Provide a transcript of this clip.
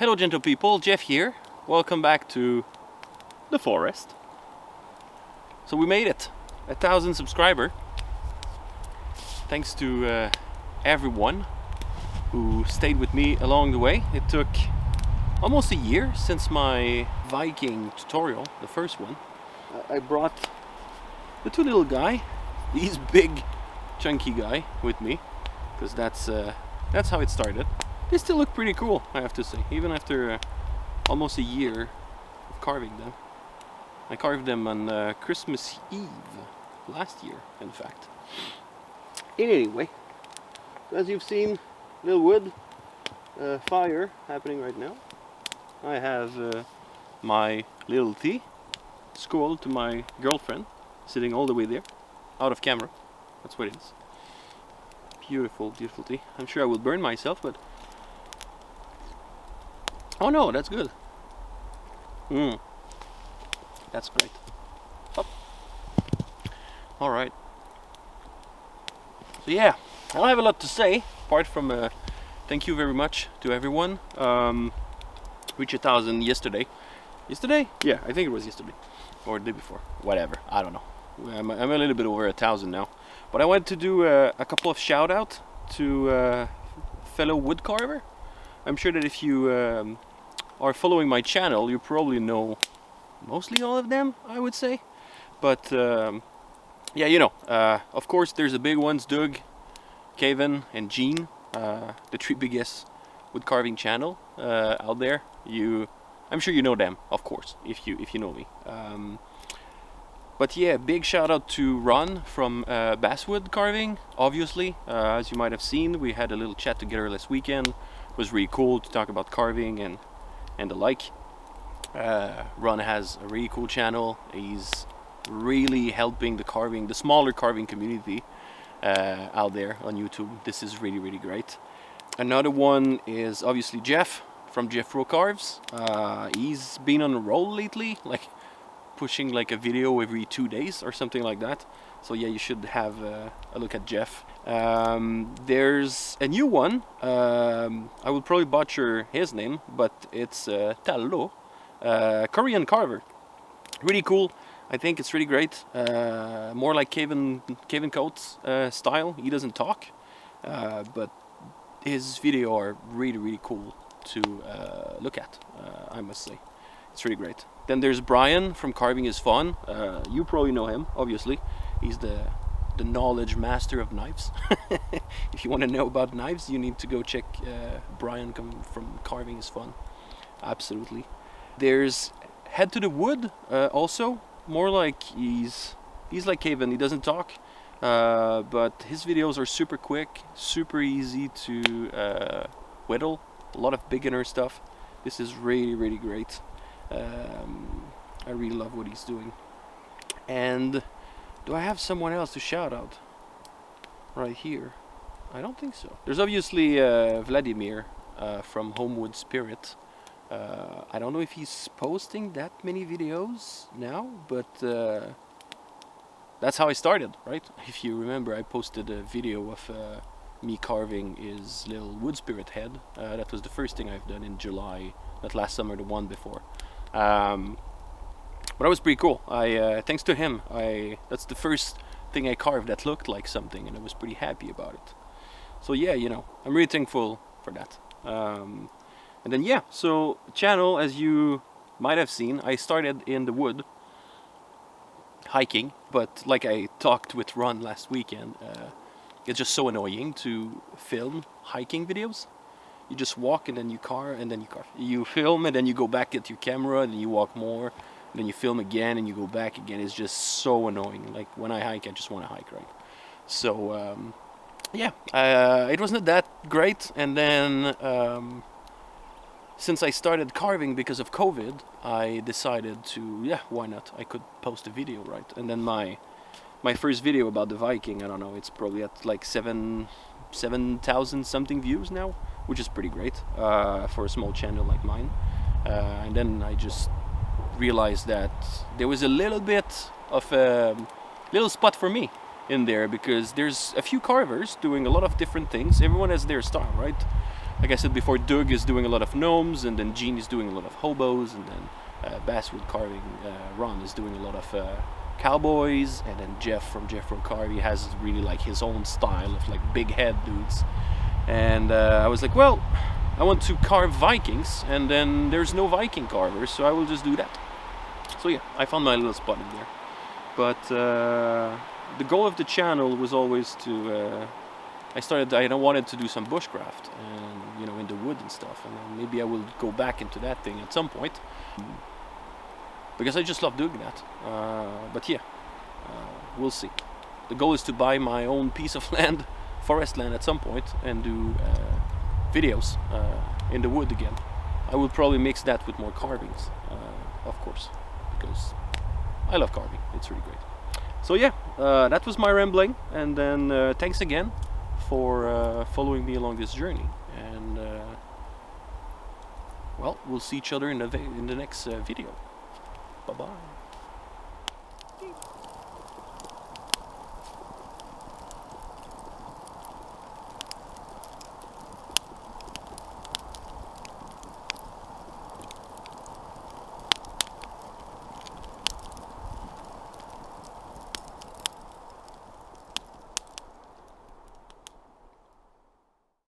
Hello gentle people, Jeff here. Welcome back to the forest. So we made it, 1,000 subscriber. Thanks to everyone who stayed with me along the way. It took almost a year since my Viking tutorial, the first one. I brought the two little guy, he's big chunky guy, with me, because that's how it started. They still look pretty cool, I have to say, even after almost a year of carving them. I carved them on Christmas Eve last year, in fact. Anyway, as you've seen, little wood fire happening right now. I have my little tea, skull to my girlfriend, sitting all the way there, out of camera. That's what it is. Beautiful, beautiful tea. I'm sure I will burn myself, but oh no, that's good. That's great. Oh. All right. So yeah, I don't have a lot to say apart from thank you very much to everyone. Reached 1,000 yesterday. Yesterday? Yeah, I think it was yesterday or the day before. Whatever. I don't know. I'm a little bit over 1,000 now. But I wanted to do a couple of shout out to fellow wood carver. I'm sure that if you are following my channel, you probably know mostly all of them, I would say. But yeah, you know, of course there's the big ones, Doug, Kevin and Gene, the three biggest wood carving channel out there. I'm sure you know them, of course, if you know me. But yeah, big shout out to Ron from Basswood Carving, obviously. As you might have seen, we had a little chat together last weekend. It was really cool to talk about carving and the like. Ron has a really cool channel. He's really helping the smaller carving community out there on YouTube. This is really, really great. Another one is obviously Jeff from Jeff Carves. He's been on a roll lately, like pushing like a video every 2 days or something like that. So yeah, you should have a look at Jeff. There's a new one. I will probably butcher his name, but it's Tallo, Korean carver. Really cool. I think it's really great. More like Kevin Coates style. He doesn't talk, but his video are really, really cool to look at. I must say, it's really great. Then there's Brian from Carving is Fun. You probably know him, obviously. He's the knowledge master of knives. If you want to know about knives, you need to go check Brian from Carving is Fun. Absolutely. There's Head to the Wood, also. More like he's like Kevin. He doesn't talk, but his videos are super quick, super easy to whittle. A lot of beginner stuff. This is really, really great. I really love what he's doing. And do I have someone else to shout out right here? I don't think so. There's obviously Vladimir from Homewood Spirit. I don't know if he's posting that many videos now, but that's how I started, right? If you remember, I posted a video of me carving his little wood spirit head. That was the first thing I've done in July, not last summer, the one before. But that was pretty cool. Thanks to him, that's the first thing I carved that looked like something, and I was pretty happy about it. So yeah, you know, I'm really thankful for that. And then yeah, so channel, as you might have seen, I started in the wood hiking, but like I talked with Ron last weekend, it's just so annoying to film hiking videos. You just walk and then you carve and then you carve. You film and then you go back at your camera and then you walk more, and then you film again and you go back again. It's just so annoying. Like when I hike, I just want to hike, right? So yeah, it wasn't that great. And then since I started carving because of COVID, I decided to, yeah, why not? I could post a video, right? And then my first video about the Viking, I don't know, it's probably at like 7,000 something views now, which is pretty great for a small channel like mine. And then I just realized that there was a little bit of a little spot for me in there, because there's a few carvers doing a lot of different things. Everyone has their style, right? like I said before, Doug is doing a lot of gnomes, and then Gene is doing a lot of hobos, and then Basswood Carving, Ron is doing a lot of cowboys, and then Jeff from Jeff Rowe Carving has really like his own style of like big head dudes. And I was like, well, I want to carve Vikings, and then there's no Viking carvers, so I will just do that. So yeah, I found my little spot in there. But the goal of the channel was always to I wanted to do some bushcraft, and you know, in the wood and stuff, and then maybe I will go back into that thing at some point, because I just love doing that. But yeah, we'll see. The goal is to buy my own piece of land, forest land, at some point, and do videos in the wood again. I will probably mix that with more carvings, of course, because I love carving. It's really great. So yeah, that was my rambling, and then thanks again for following me along this journey, and well, we'll see each other in the next video. Bye bye.